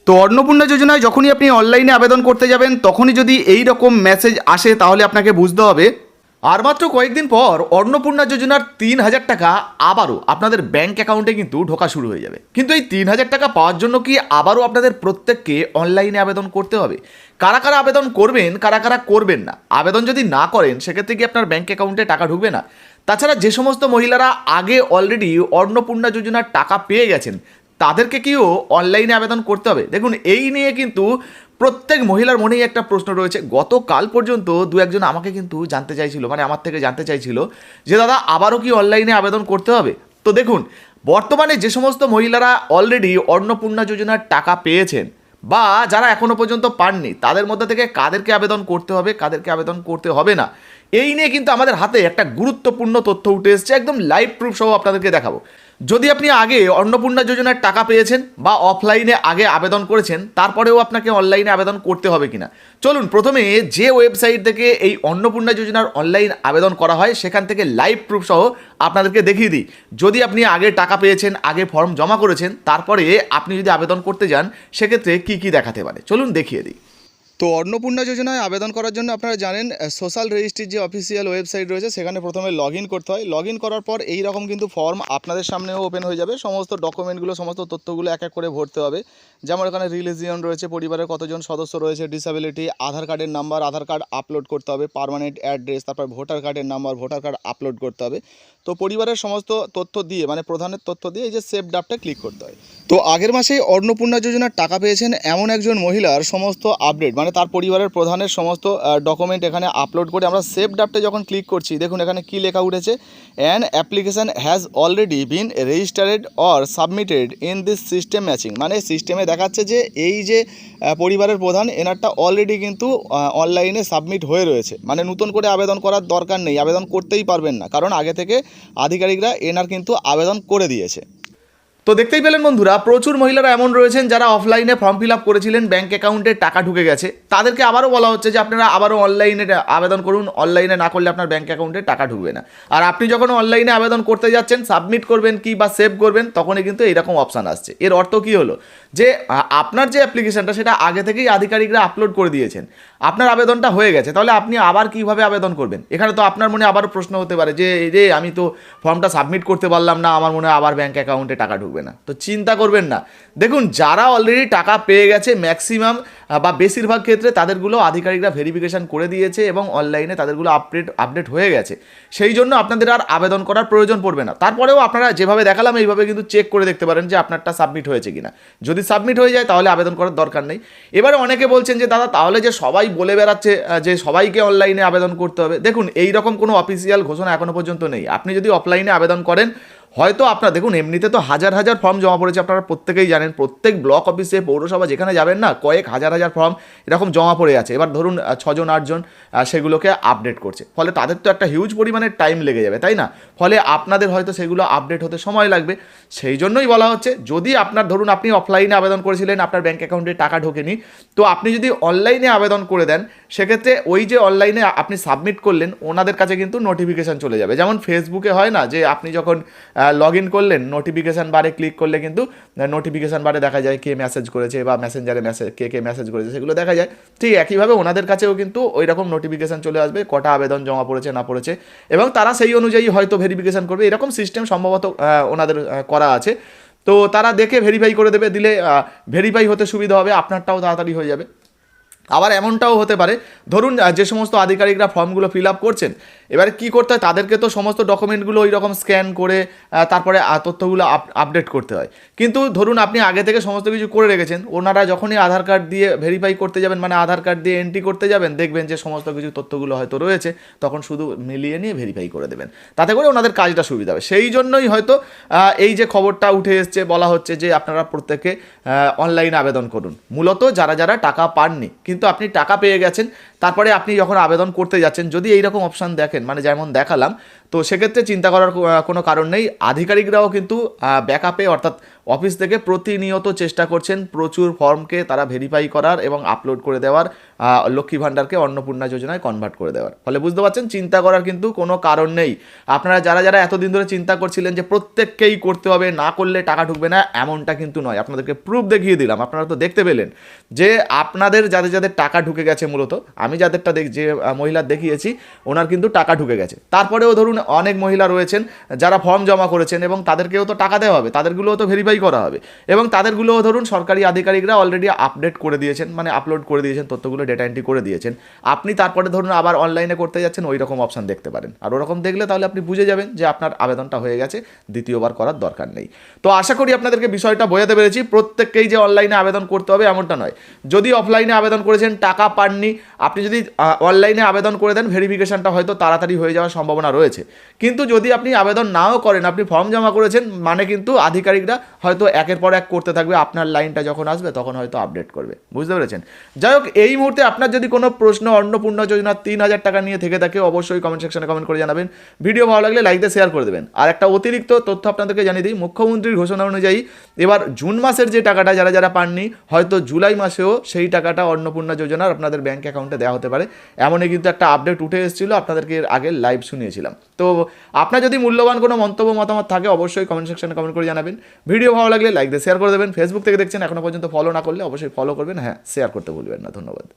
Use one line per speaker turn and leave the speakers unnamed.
তো অন্নপূর্ণা যোজনায় যখনই আপনি অনলাইনে আবেদন করতে যাবেন তখনই যদি এই রকম মেসেজ আসে তাহলে আপনাকে বুঝতে হবে আর মাত্র কয়েকদিন পর অন্নপূর্ণা যোজনার 3,000 টাকা আবারও আপনাদের ব্যাংক অ্যাকাউন্টে কিন্তু ঢোকা শুরু হয়ে যাবে। কিন্তু এই 3,000 টাকা পাওয়ার জন্য কি আবারও আপনাদের প্রত্যেককে অনলাইনে আবেদন করতে হবে? কারা কারা আবেদন করবেন, কারা কারা করবেন না? আবেদন যদি না করেন সেক্ষেত্রে কি আপনার ব্যাংক অ্যাকাউন্টে টাকা ঢুকবে না? তাছাড়া যে সমস্ত মহিলারা আগে অলরেডি অন্নপূর্ণা যোজনার টাকা পেয়ে গেছেন তাদেরকে কিও অনলাইনে আবেদন করতে হবে? দেখুন, এই নিয়ে কিন্তু প্রত্যেক মহিলার মনেই একটা প্রশ্ন রয়েছে। গতকাল পর্যন্ত দু একজন আমাকে কিন্তু জানতে চাইছিল, মানে আমার থেকে জানতে চাইছিল যে দাদা আবারও কি অনলাইনে আবেদন করতে হবে? তো দেখুন, বর্তমানে যে সমস্ত মহিলারা অলরেডি অন্নপূর্ণা যোজনার টাকা পেয়েছেন বা যারা এখনো পর্যন্ত পাননি তাদের মধ্যে থেকে কাদেরকে আবেদন করতে হবে, কাদেরকে আবেদন করতে হবে না, এই নিয়ে কিন্তু আমাদের হাতে একটা গুরুত্বপূর্ণ তথ্য উঠে এসছে, একদম লাইভ প্রুফ সহ আপনাদেরকে দেখাবো। যদি আপনি আগে অন্নপূর্ণা যোজনার টাকা পেয়েছেন বা অফলাইনে আগে আবেদন করেছেন তারপরেও আপনাকে অনলাইনে আবেদন করতে হবে কিনা, চলুন প্রথমে যে ওয়েবসাইট থেকে এই অন্নপূর্ণা যোজনার অনলাইন আবেদন করা হয় সেখান থেকে লাইভ প্রুফ সহ আপনাদেরকে দেখিয়ে দিই। যদি আপনি আগে টাকা পেয়েছেন, আগে ফর্ম জমা করেছেন, তারপরে আপনি যদি আবেদন করতে যান সেক্ষেত্রে কি কি দেখাতে পারে চলুন দেখিয়ে দিই। তো অন্নপূর্ণা যোজনায় আবেদন করার জন্য আপনারা জানেন সোশ্যাল রেজিস্ট্রির যে অফিসিয়াল ওয়েবসাইট রয়েছে সেখানে প্রথমে লগ ইন করতে হয়। লগ ইন করার পর এই রকম কিন্তু ফর্ম আপনাদের সামনেও ওপেন হয়ে যাবে। সমস্ত ডকুমেন্টগুলো, সমস্ত তথ্যগুলো এক এক করে ভরতে হবে। যেমন এখানে রিলিজিয়ন রয়েছে, পরিবারের কতজন সদস্য রয়েছে, ডিসেবিলিটি, আধার কার্ডের নাম্বার, আধার কার্ড আপলোড করতে হবে, পার্মানেন্ট অ্যাড্রেস, তারপর ভোটার কার্ডের নাম্বার, ভোটার কার্ড আপলোড করতে হবে। তো পরিবারের সমস্ত তথ্য দিয়ে, মানে প্রধানের তথ্য দিয়ে এই যে সেভ ড্রাফটে ক্লিক করতে হয়। তো আগের মাসেই অন্নপূর্ণা যোজনার টাকা পেয়েছেন এমন একজন মহিলার সমস্ত আপডেট, মানে তার পরিবারের প্রধানের সমস্ত ডকুমেন্ট এখানে আপলোড করে আমরা সেভ ড্রাফটে যখন ক্লিক করছি, দেখুন এখানে কি লেখা উঠেছে, an application has already been registered or submitted in this system matching. মানে সিস্টেমে দেখাচ্ছে যে এই যে পরিবারের প্রধান এনারটা অলরেডি কিন্তু অনলাইনে সাবমিট হয়ে রয়েছে, মানে নতুন করে আবেদন করার দরকার নেই, আবেদন করতেই পারবেন না, কারণ আগে থেকে আধিকারিকরা এনার কিন্তু আবেদন করে দিয়েছে। তো দেখতেই পেলেন বন্ধুরা, প্রচুর মহিলারা এমন রয়েছেন যারা অফলাইনে ফর্ম ফিল আপ করেছিলেন, ব্যাঙ্ক অ্যাকাউন্টে টাকা ঢুকে গেছে, তাদেরকে আবারও বলা হচ্ছে যে আপনারা আবারও অনলাইনে আবেদন করুন, অনলাইনে না করলে আপনার ব্যাঙ্ক অ্যাকাউন্টে টাকা ঢুকবে না। আর আপনি যখন অনলাইনে আবেদন করতে যাচ্ছেন, সাবমিট করবেন কি বা সেভ করবেন, তখনই কিন্তু এইরকম অপশান আসছে। এর অর্থ কী হলো যে আপনার যে অ্যাপ্লিকেশনটা সেটা আগে থেকেই আধিকারিকরা আপলোড করে দিয়েছেন, আপনার আবেদনটা হয়ে গেছে, তাহলে আপনি আবার কিভাবে আবেদন করবেন? এখানে তো আপনার মনে আবারও প্রশ্ন হতে পারে যে রে আমি তো ফর্মটা সাবমিট করতে পারলাম না, আমার মনে হয় আবার ব্যাঙ্ক অ্যাকাউন্টে টাকা ঢুকবে না। তো চিন্তা করবেন না, দেখুন যারা অলরেডি টাকা পেয়ে গেছে ম্যাক্সিমাম বা বেশিরভাগ ক্ষেত্রে তাদেরগুলো আধিকারিকরা ভেরিফিকেশন করে দিয়েছে এবং অনলাইনে তাদেরগুলো আপডেট হয়ে গেছে, সেই জন্য আপনাদের আর আবেদন করার প্রয়োজন পড়বে না। তারপরেও আপনারা যেভাবে দেখালাম এইভাবে কিন্তু চেক করে দেখতে পারেন যে আপনারটা সাবমিট হয়েছে কিনা। যদি সাবমিট হয়ে যায় তাহলে আবেদন করার দরকার নেই। এবারে অনেকে বলছেন যে দাদা তাহলে যে সবাই বলে বেড়াচ্ছে যে সবাইকে অনলাইনে আবেদন করতে হবে, দেখুন এই রকম কোনো অফিসিয়াল ঘোষণা এখনো পর্যন্ত নেই। আপনি যদি অফলাইনে আবেদন করেন, হয়তো আপনার দেখুন এমনিতে তো হাজার হাজার ফর্ম জমা পড়েছে, আপনারা প্রত্যেকেই জানেন, প্রত্যেক ব্লক অফিসে, পৌরসভা যেখানে যাবেন না, কয়েক হাজার হাজার ফর্ম এরকম জমা পড়ে আছে। এবার ধরুন 6জন 8জন সেগুলোকে আপডেট করছে, ফলে তাদের তো একটা হিউজ পরিমাণের টাইম লেগে যাবে, তাই না? ফলে আপনাদের হয়তো সেগুলো আপডেট হতে সময় লাগবে। সেই জন্যই বলা হচ্ছে যদি আপনার ধরুন আপনি অফলাইনে আবেদন করেছিলেন, আপনার ব্যাঙ্ক অ্যাকাউন্টে টাকা ঢোকেনি, তো আপনি যদি অনলাইনে আবেদন করে দেন সেক্ষেত্রে ওই যে অনলাইনে আপনি সাবমিট করলেন ওনাদের কাছে কিন্তু নোটিফিকেশান চলে যাবে। যেমন ফেসবুকে হয় না যে আপনি যখন লগ ইন করলেন নোটিফিকেশান বারে ক্লিক করলে কিন্তু নোটিফিকেশান বারে দেখা যায় কে মেসেজ করেছে বা মেসেঞ্জারে কে মেসেজ করেছে সেগুলো দেখা যায়। ঠিক একইভাবে ওনাদের কাছেও কিন্তু ওই রকম নোটিফিকেশান চলে আসবে কটা আবেদন জমা পড়েছে না পড়েছে, এবং তারা সেই অনুযায়ী হয়তো ভেরিফিকেশান করবে। এরকম সিস্টেম সম্ভবত ওনাদের করা আছে। তো তারা দেখে ভেরিফাই করে দেবে, দিলে ভেরিফাই হতে সুবিধা হবে, আপনারটাও তাড়াতাড়ি হয়ে যাবে। আবার এমনটাও হতে পারে ধরুন যে সমস্ত আধিকারিকরা ফর্মগুলো ফিল আপ করছেন, এবারে কী করতে হয় তাদেরকে তো সমস্ত ডকুমেন্টগুলো ওই রকম স্ক্যান করে তারপরে তথ্যগুলো আপডেট করতে হয়। কিন্তু ধরুন আপনি আগে থেকে সমস্ত কিছু করে রেখেছেন, ওনারা যখনই আধার কার্ড দিয়ে ভেরিফাই করতে যাবেন, মানে আধার কার্ড দিয়ে এন্ট্রি করতে যাবেন, দেখবেন যে সমস্ত কিছু তথ্যগুলো হয়তো রয়েছে, তখন শুধু মিলিয়ে নিয়ে ভেরিফাই করে দেবেন, তাতে করে ওনাদের কাজটা সুবিধা হবে। সেই জন্যই হয়তো এই যে খবরটা উঠে এসছে, বলা হচ্ছে যে আপনারা প্রত্যেকে অনলাইনে আবেদন করুন। মূলত যারা যারা টাকা পাননি কিন্তু আপনি টাকা পেয়ে গেছেন, তারপরে আপনি যখন আবেদন করতে যাচ্ছেন যদি এইরকম অপশান দেখেন, মানে যেমন দেখালাম, তো সেক্ষেত্রে চিন্তা করার কোনো কারণ নেই। আধিকারিকরাও কিন্তু ব্যাকআপে, অর্থাৎ অফিস থেকে প্রতিনিয়ত চেষ্টা করছেন প্রচুর ফর্মকে তারা ভেরিফাই করার এবং আপলোড করে দেওয়ার, লক্ষ্মী ভাণ্ডারকে অন্নপূর্ণা যোজনায় কনভার্ট করে দেওয়ার। ফলে বুঝতে পারছেন চিন্তা করার কিন্তু কোনো কারণ নেই। আপনারা যারা যারা এতদিন ধরে চিন্তা করছিলেন যে প্রত্যেককেই করতে হবে, না করলে টাকা ঢুকবে না, এমনটা কিন্তু নয়। আপনাদেরকে প্রুফ দেখিয়ে দিলাম, আপনারা তো দেখতে পেলেন যে আপনাদের যাদের যাদের টাকা ঢুকে গেছে, মূলত আমি যাদেরটা যে মহিলার দেখিয়েছি ওনার কিন্তু টাকা ঢুকে গেছে। তারপরেও ধরুন অনেক মহিলা রয়েছেন যারা ফর্ম জমা করেছেন এবং তাদেরকেও তো টাকা দেওয়া হবে, তাদেরগুলোও তো ভেরিফাই করা হবে এবং তাদেরগুলোও ধরুন সরকারি আধিকারিকরা অলরেডি আপডেট করে দিয়েছেন, মানে আপলোড করে দিয়েছেন, তথ্যগুলো ডেটা এন্ট্রি করে দিয়েছেন। আপনি তারপরে ধরুন আবার অনলাইনে করতে যাচ্ছেন, ওই রকম অপশান দেখতে পারেন। আর ওরকম দেখলে তাহলে আপনি বুঝে যাবেন যে আপনার আবেদনটা হয়ে গেছে, দ্বিতীয়বার করার দরকার নেই। তো আশা করি আপনাদেরকে বিষয়টা বোঝাতে পেরেছি। প্রত্যেককেই যে অনলাইনে আবেদন করতে হবে এমনটা নয়। যদি অফলাইনে আবেদন করেছেন টাকা পাননি, আপনি যদি অনলাইনে আবেদন করে দেন ভেরিফিকেশনটা হয়তো তাড়াতাড়ি হয়ে যাওয়ার সম্ভাবনা রয়েছে। কিন্তু যদি আপনি আবেদন নাও করেন, আপনি ফর্ম জমা করেছেন মানে কিন্তু আধিকারিকরা হয়তো একের পর এক করতে থাকবে, আপনার লাইনটা যখন আসবে তখন হয়তো আপডেট করবে। বুঝতে পেরেছেন? যাই হোক, এই মুহূর্তে আপনার যদি কোনো প্রশ্ন অন্নপূর্ণা যোজনার 3,000 টাকা নিয়ে থেকে থাকে অবশ্যই কমেন্ট সেকশনে কমেন্ট করে জানাবেন। ভিডিও ভালো লাগলে লাইক দিয়ে শেয়ার করে দেবেন। আর একটা অতিরিক্ত তথ্য আপনাদেরকে জানিয়ে দিই, মুখ্যমন্ত্রীর ঘোষণা অনুযায়ী এবার জুন মাসের যে টাকাটা যারা যারা পাননি, হয়তো জুলাই মাসেও সেই টাকাটা অন্নপূর্ণা যোজনার আপনাদের ব্যাঙ্ক অ্যাকাউন্টে দেওয়া হতে পারে। এমনই কিন্তু একটা আপডেট উঠে এসেছিল, আপনাদেরকে এর আগে লাইভ শুনিয়েছিলাম। তো আপনার যদি মূল্যবান কোনো মন্তব্য মতামত থাকে অবশ্যই কমেন্ট সেকশনে কমেন্ট করে জানাবেন। ভিডিও ভালো লাগলে লাইক দিয়ে শেয়ার করে দেবেন। ফেসবুক থেকে দেখছেন, এখনো পর্যন্ত ফলো না করলে অবশ্যই ফলো করবেন, হ্যাঁ শেয়ার করতে ভুলবেন না। ধন্যবাদ।